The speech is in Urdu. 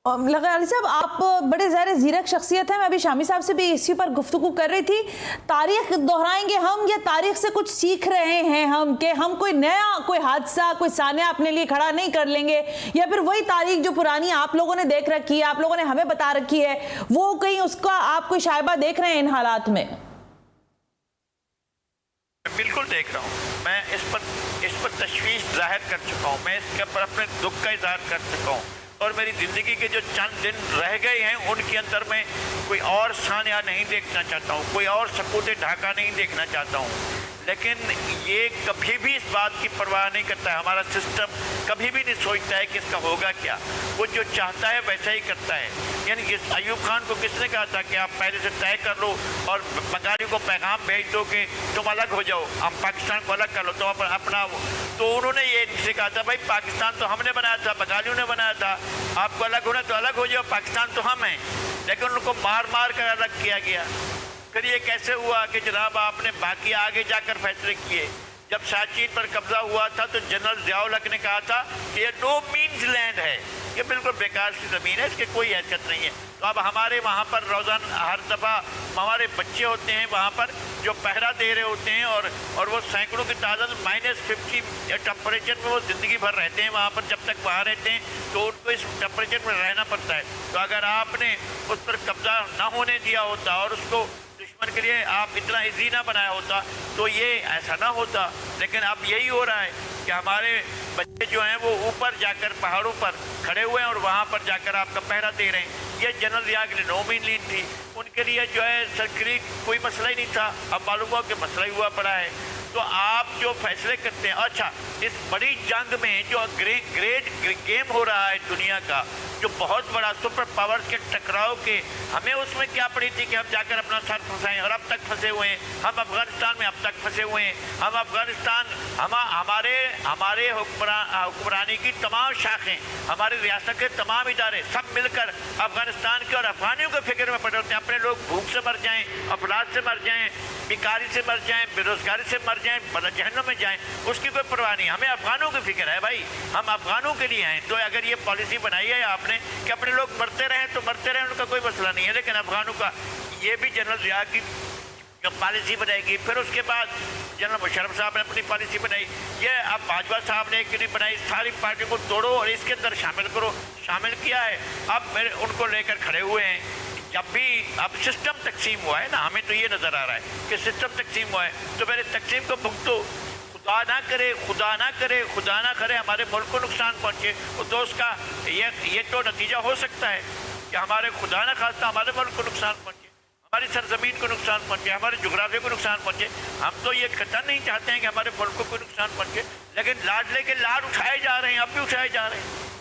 لگا علی صاحب آپ بڑے ظاہر زیرک شخصیت ہیں، میں ابھی شامی صاحب سے بھی اسی پر گفتگو کر رہی تھی، تاریخ دہرائیں گے ہم یا تاریخ سے کچھ سیکھ رہے ہیں ہم کہ ہم کوئی نیا کوئی حادثہ کوئی سانحہ اپنے لیے کھڑا نہیں کر لیں گے، یا پھر وہی تاریخ جو پرانی آپ لوگوں نے دیکھ رکھی ہے، آپ لوگوں نے ہمیں بتا رکھی ہے، وہ کہیں اس کا آپ کوئی شائبہ دیکھ رہے ہیں ان حالات میں؟ بالکل دیکھ رہا ہوں، میں اس پر تشویش ظاہر کر چکا ہوں، میں اس کے پر اپنے دکھ کا اظہار کر چکا ہوں، اور میری زندگی کے جو چند دن رہ گئے ہیں ان کے اندر میں کوئی اور سانحہ نہیں دیکھنا چاہتا ہوں، کوئی اور سکوت ڈھاکہ نہیں دیکھنا چاہتا ہوں، لیکن یہ کبھی بھی اس بات کی پرواہ نہیں کرتا ہے، ہمارا سسٹم کبھی بھی نہیں سوچتا ہے کہ اس کا ہوگا کیا، وہ جو چاہتا ہے ویسا ہی کرتا ہے۔ یعنی ایوب خان کو کس نے کہا تھا کہ آپ پہلے سے طے کر لو اور بنگالیوں کو پیغام بھیج دو کہ تم الگ ہو جاؤ، ہم پاکستان کو الگ کر لو، تم اپنا، تو انہوں نے یہ سے کہا تھا بھائی پاکستان تو ہم نے بنایا تھا، بنگالیوں نے بنایا تھا، آپ کو الگ ہونا تو الگ ہو جاؤ، پاکستان تو ہم ہیں، لیکن ان کو مار مار کر الگ کیا گیا۔ پھر یہ کیسے ہوا کہ جناب آپ نے باقی آگے جا کر فیصلے کیے؟ جب سیاچین پر قبضہ ہوا تھا تو جنرل ضیاء الحق نے کہا تھا کہ یہ نو مینز لینڈ ہے، یہ بالکل بیکار سی زمین ہے، اس کی کوئی حیثیت نہیں ہے۔ تو اب ہمارے وہاں پر روزانہ ہر دفعہ ہمارے بچے ہوتے ہیں وہاں پر جو پہرا دے رہے ہوتے ہیں، اور وہ سینکڑوں کی تعداد -50 ٹمپریچر میں وہ زندگی بھر رہتے ہیں وہاں پر، جب تک وہاں رہتے ہیں تو ان کو اس ٹمپریچر میں رہنا پڑتا ہے۔ تو اگر آپ نے اس پر قبضہ نہ ہونے دیا ہوتا اور اس کو دشمن کے لیے آپ اتنا ایزی نہ بنایا ہوتا تو یہ ایسا نہ ہوتا، لیکن اب یہی ہو رہا ہے کہ ہمارے بچے جو ہیں وہ اوپر جا کر پہاڑوں پر کھڑے ہوئے ہیں اور وہاں پر جا کر آپ کا پہرا دے رہے ہیں۔ یہ جنرل ضیاء کے لیے نو مین لینڈ تھی، ان کے لیے جو ہے سرکری کوئی مسئلہ ہی نہیں تھا، اب معلوم ہوا کہ مسئلہ ہی ہوا پڑا ہے۔ تو آپ جو فیصلے کرتے ہیں، اچھا اس بڑی جنگ میں جو گریٹ گیم ہو رہا ہے دنیا کا، جو بہت بڑا سپر پاور کے ٹکراؤ کے، ہمیں اس میں کیا پڑی تھی کہ ہم جا کر اپنا سر پھنسائیں، اور اب تک پھنسے ہوئے ہیں ہم افغانستان میں، اب تک پھنسے ہوئے ہیں ہم افغانستان، ہمارے حکمرانی کی تمام شاخیں، ہماری ریاست کے تمام ادارے سب مل کر افغانستان کے اور افغانیوں کے فکر میں پڑے ہوتے ہیں، اپنے لوگ بھوک سے مر جائیں، افلاس سے مر جائیں، بیکاری سے مر جائیں، بے روزگاری سے مر جائیں، جہنم میں جائیں، اس کی کوئی پرواہ نہیں، ہمیں افغانوں کی فکر ہے بھائی، ہم افغانوں کے لیے ہیں۔ تو اگر یہ پالیسی بنائی ہے آپ نے کہ اپنے لوگ مرتے رہیں تو مرتے رہیں، ان کا کوئی مسئلہ نہیں ہے، لیکن افغانوں کا یہ بھی جنرل ضیاء کی جو پالیسی بنائے گی۔ پھر اس کے بعد جنرل مشرف صاحب نے اپنی پالیسی بنائی، یہ اب باجوہ صاحب نے ایک نہیں بنائی، ساری پارٹی کو توڑو اور اس کے اندر شامل کرو، شامل کیا ہے، اب ان کو لے کر کھڑے ہوئے ہیں۔ جب بھی اب سسٹم تقسیم ہوا ہے نا، ہمیں تو یہ نظر آ رہا ہے کہ سسٹم تقسیم ہوا ہے، تو میرے تقسیم کو بھگتو، خدا نہ کرے خدا نہ کرے ہمارے ملک کو نقصان پہنچے، تو اس کا یہ تو نتیجہ ہو سکتا ہے کہ ہمارے خدا نہ خواستہ ہمارے ملک کو نقصان پہنچے، ہماری سرزمین کو نقصان پہنچے، ہمارے جغرافیہ کو نقصان پہنچے۔ ہم تو یہ قطعاً نہیں چاہتے ہیں کہ ہمارے ملک کو کوئی نقصان پہنچے، لیکن لاڈلے کے لاڈ اٹھائے جا رہے ہیں، اب بھی اٹھائے جا رہے ہیں۔